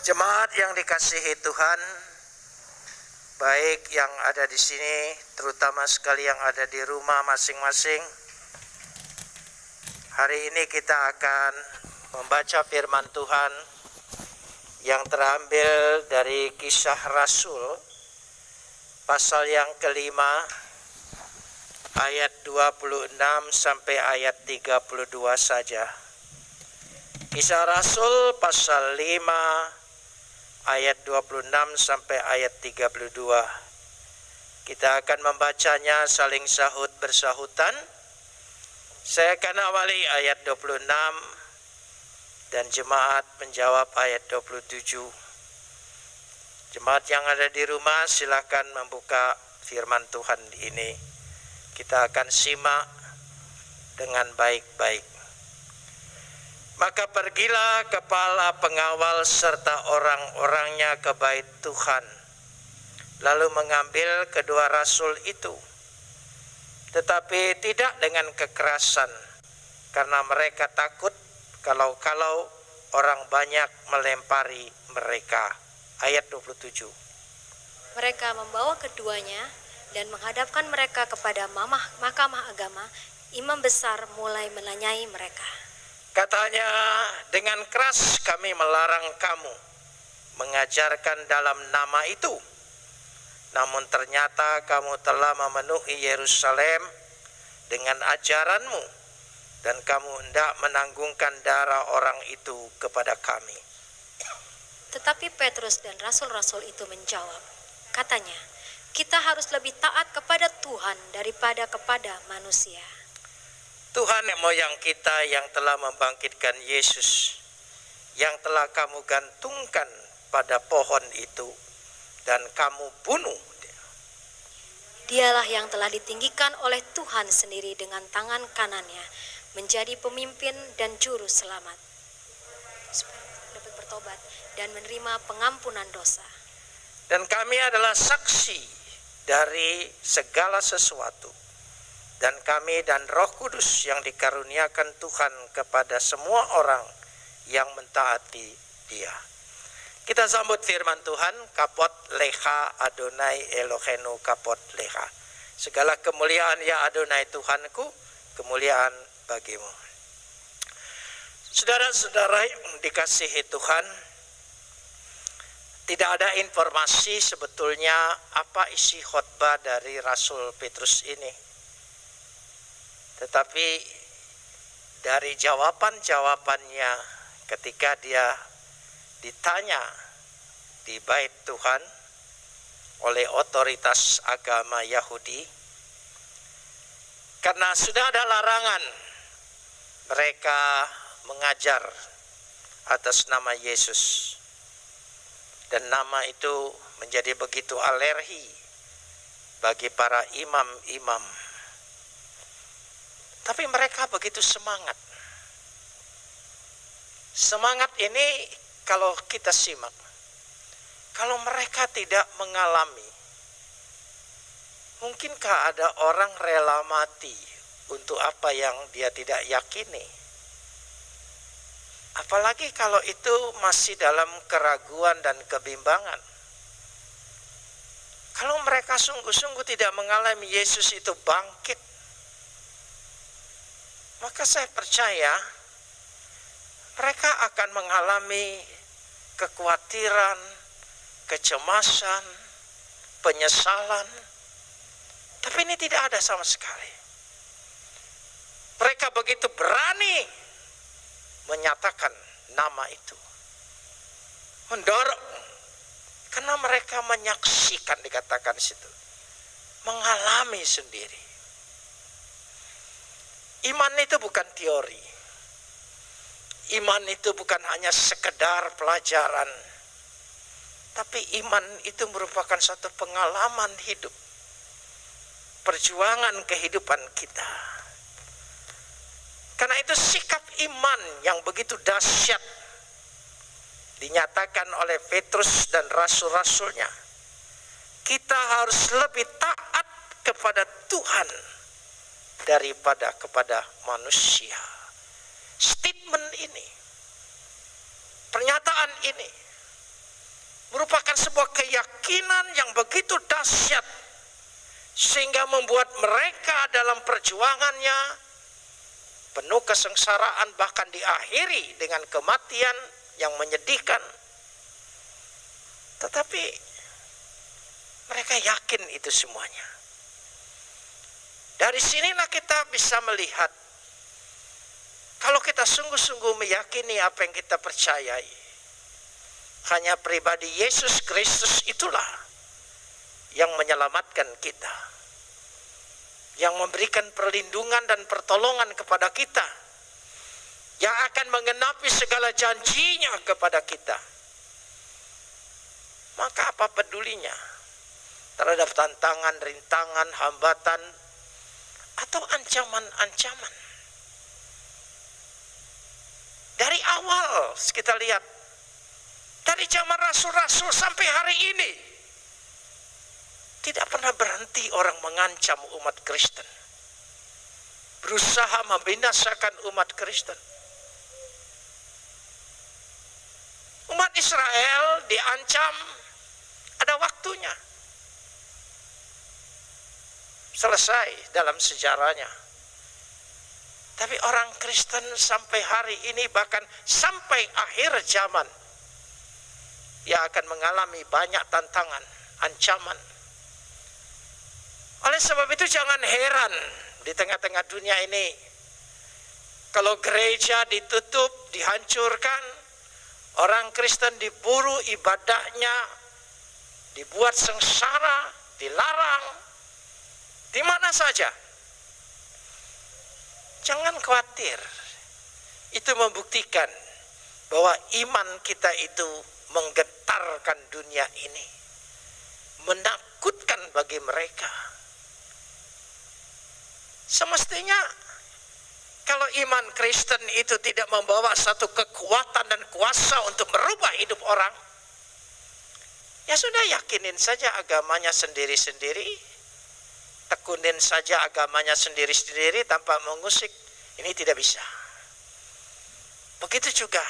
Jemaat yang dikasihi Tuhan, baik yang ada di sini, terutama sekali yang ada di rumah masing-masing. Hari ini kita akan membaca firman Tuhan yang terambil dari Kisah Rasul, pasal yang kelima, ayat 26 sampai ayat 32 saja. Kisah Rasul pasal 5, ayat 26 sampai ayat 32. Kita akan membacanya saling sahut bersahutan. Saya akan awali ayat 26 dan jemaat menjawab ayat 27. Jemaat yang ada di rumah silakan membuka firman Tuhan ini. Kita akan simak dengan baik-baik. Maka pergilah kepala pengawal serta orang-orangnya ke bait Tuhan, lalu mengambil kedua rasul itu, tetapi tidak dengan kekerasan, karena mereka takut kalau orang banyak melempari mereka. Ayat 27. Mereka membawa keduanya dan menghadapkan mereka kepada mahkamah agama. Imam besar mulai menanyai mereka. Katanya, dengan keras kami melarang kamu mengajarkan dalam nama itu. Namun ternyata kamu telah memenuhi Yerusalem dengan ajaranmu, dan kamu hendak menanggungkan darah orang itu kepada kami. Tetapi Petrus dan rasul-rasul itu menjawab, katanya, kita harus lebih taat kepada Tuhan daripada kepada manusia. Tuhan moyang kita yang telah membangkitkan Yesus, yang telah kamu gantungkan pada pohon itu dan kamu bunuh. Dialah yang telah ditinggikan oleh Tuhan sendiri dengan tangan kanannya, menjadi pemimpin dan juru selamat, supaya dapat bertobat dan menerima pengampunan dosa. Dan kami adalah saksi dari segala sesuatu. Dan kami dan Roh Kudus yang dikaruniakan Tuhan kepada semua orang yang mentaati Dia. Kita sambut firman Tuhan. Kapot leha Adonai Elohenu kapot leha. Segala kemuliaan ya Adonai Tuhanku, kemuliaan bagimu. Saudara-saudara yang dikasihi Tuhan, tidak ada informasi sebetulnya apa isi khotbah dari Rasul Petrus ini. Tetapi dari jawaban-jawabannya ketika dia ditanya di bait Tuhan oleh otoritas agama Yahudi, karena sudah ada larangan mereka mengajar atas nama Yesus, dan nama itu menjadi begitu alergi bagi para imam-imam. Tapi mereka begitu semangat. Semangat ini kalau kita simak, kalau mereka tidak mengalami, mungkinkah ada orang rela mati untuk apa yang dia tidak yakini? Apalagi kalau itu masih dalam keraguan dan kebimbangan. Kalau mereka sungguh-sungguh tidak mengalami Yesus itu bangkit, maka saya percaya mereka akan mengalami kekhawatiran, kecemasan, penyesalan. Tapi ini tidak ada sama sekali. Mereka begitu berani menyatakan nama itu, mendorong, karena mereka menyaksikan, dikatakan di situ, mengalami sendiri. Iman itu bukan teori. Iman itu bukan hanya sekedar pelajaran. Tapi iman itu merupakan satu pengalaman hidup. Perjuangan kehidupan kita. Karena itu sikap iman yang begitu dahsyat dinyatakan oleh Petrus dan rasul-rasulnya. Kita harus lebih taat kepada Tuhan daripada kepada manusia. Statement ini, pernyataan ini merupakan sebuah keyakinan yang begitu dahsyat sehingga membuat mereka dalam perjuangannya penuh kesengsaraan, bahkan diakhiri dengan kematian yang menyedihkan. Tetapi mereka yakin itu semuanya. Dari sinilah kita bisa melihat, kalau kita sungguh-sungguh meyakini apa yang kita percayai, hanya pribadi Yesus Kristus itulah yang menyelamatkan kita, yang memberikan perlindungan dan pertolongan kepada kita, yang akan menggenapi segala janjinya kepada kita. Maka apa pedulinya terhadap tantangan, rintangan, hambatan, atau ancaman-ancaman? Dari awal kita lihat, dari zaman rasul-rasul sampai hari ini, tidak pernah berhenti orang mengancam umat Kristen, berusaha membinasakan umat Kristen. Umat Israel diancam, ada waktunya. Selesai dalam sejarahnya. Tapi orang Kristen sampai hari ini, bahkan sampai akhir zaman, ia akan mengalami banyak tantangan, ancaman. Oleh sebab itu jangan heran di tengah-tengah dunia ini, kalau gereja ditutup, dihancurkan, orang Kristen diburu ibadahnya, dibuat sengsara, dilarang, di mana saja. Jangan khawatir, itu membuktikan bahwa iman kita itu menggetarkan dunia ini, menakutkan bagi mereka. Semestinya kalau iman Kristen itu tidak membawa satu kekuatan dan kuasa untuk merubah hidup orang, ya sudah, yakinin saja agamanya sendiri-sendiri, tekunin saja agamanya sendiri-sendiri tanpa mengusik. Ini tidak bisa. Begitu juga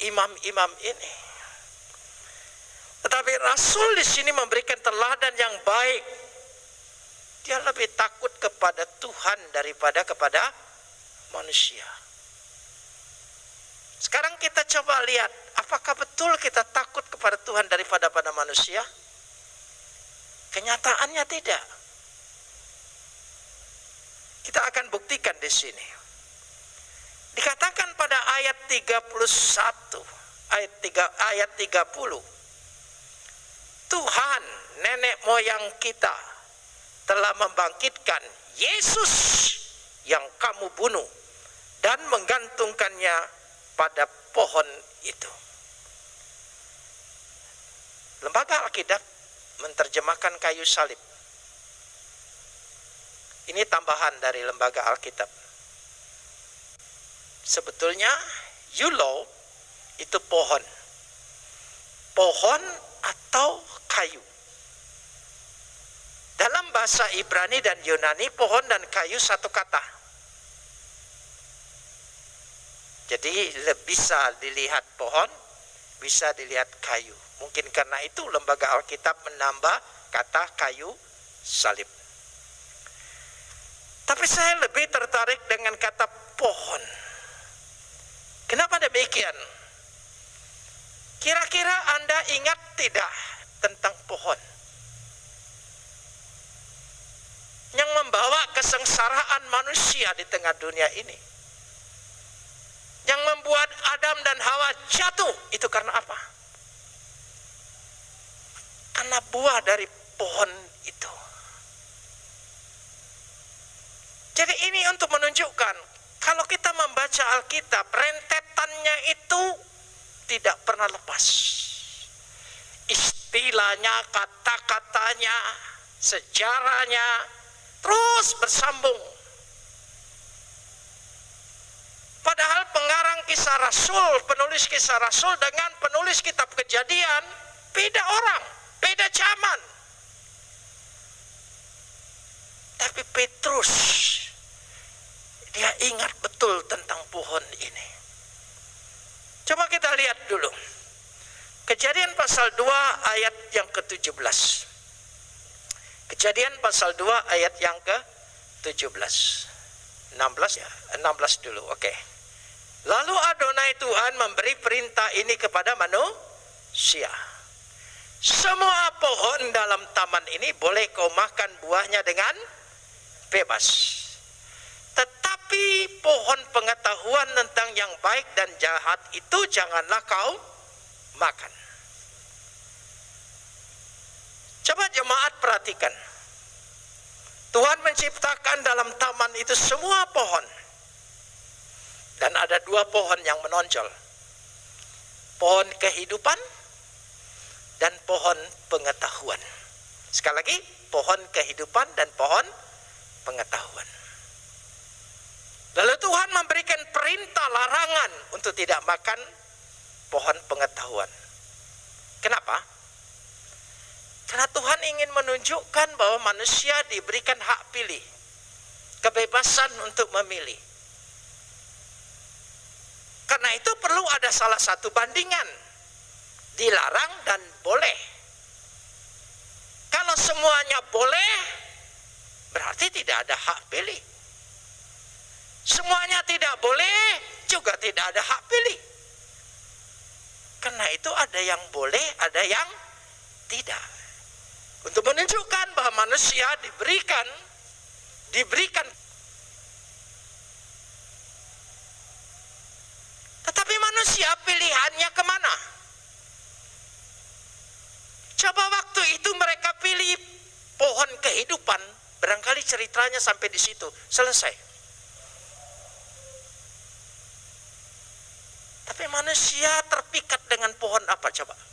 imam-imam ini. Tetapi Rasul di sini memberikan teladan yang baik. Dia lebih takut kepada Tuhan daripada kepada manusia. Sekarang kita coba lihat, apakah betul kita takut kepada Tuhan daripada pada manusia? Kenyataannya tidak. Kita akan buktikan di sini. Dikatakan pada ayat 31, ayat 30. Tuhan, nenek moyang kita, telah membangkitkan Yesus yang kamu bunuh dan menggantungkannya pada pohon itu. Lembaga Alkitab menerjemahkan kayu salib. Ini tambahan dari lembaga Alkitab. Sebetulnya yulo itu pohon. Pohon atau kayu. Dalam bahasa Ibrani dan Yunani, pohon dan kayu satu kata. Jadi bisa dilihat pohon, bisa dilihat kayu. Mungkin karena itu lembaga Alkitab menambah kata kayu salib. Tapi saya lebih tertarik dengan kata pohon. Kenapa demikian? Kira-kira Anda ingat tidak tentang pohon yang membawa kesengsaraan manusia di tengah dunia ini? Yang membuat Adam dan Hawa jatuh, itu karena apa? Karena buah dari pohon itu. Jadi ini untuk menunjukkan, kalau kita membaca Alkitab, rentetannya itu tidak pernah lepas. Istilahnya, kata-katanya, sejarahnya terus bersambung. Padahal pengarang kisah Rasul, penulis kisah Rasul dengan penulis kitab Kejadian, beda orang, beda zaman. Tapi Petrus, dia ingat betul tentang pohon ini. Coba kita lihat dulu. Kejadian pasal 2 ayat yang ke-17. Kejadian pasal 2 ayat yang ke-17. 16 ya, 16 dulu. Oke. Lalu Adonai Tuhan memberi perintah ini kepada manusia. Semua pohon dalam taman ini boleh kau makan buahnya dengan bebas. Tetapi pohon pengetahuan tentang yang baik dan jahat itu janganlah kau makan. Coba jemaat perhatikan. Tuhan menciptakan dalam taman itu semua pohon. Dan ada 2 pohon yang menonjol. Pohon kehidupan dan pohon pengetahuan. Sekali lagi, pohon kehidupan dan pohon pengetahuan. Lalu Tuhan memberikan perintah larangan untuk tidak makan pohon pengetahuan. Kenapa? Karena Tuhan ingin menunjukkan bahwa manusia diberikan hak pilih, kebebasan untuk memilih. Karena itu perlu ada salah satu bandingan, dilarang dan boleh. Kalau semuanya boleh, berarti tidak ada hak pilih. Semuanya tidak boleh, juga tidak ada hak pilih. Karena itu ada yang boleh, ada yang tidak. Untuk menunjukkan bahwa manusia diberikan tetapi manusia pilihannya kemana? Coba waktu itu mereka pilih pohon kehidupan, barangkali ceritanya sampai di situ, selesai. Tapi manusia terpikat dengan pohon apa coba?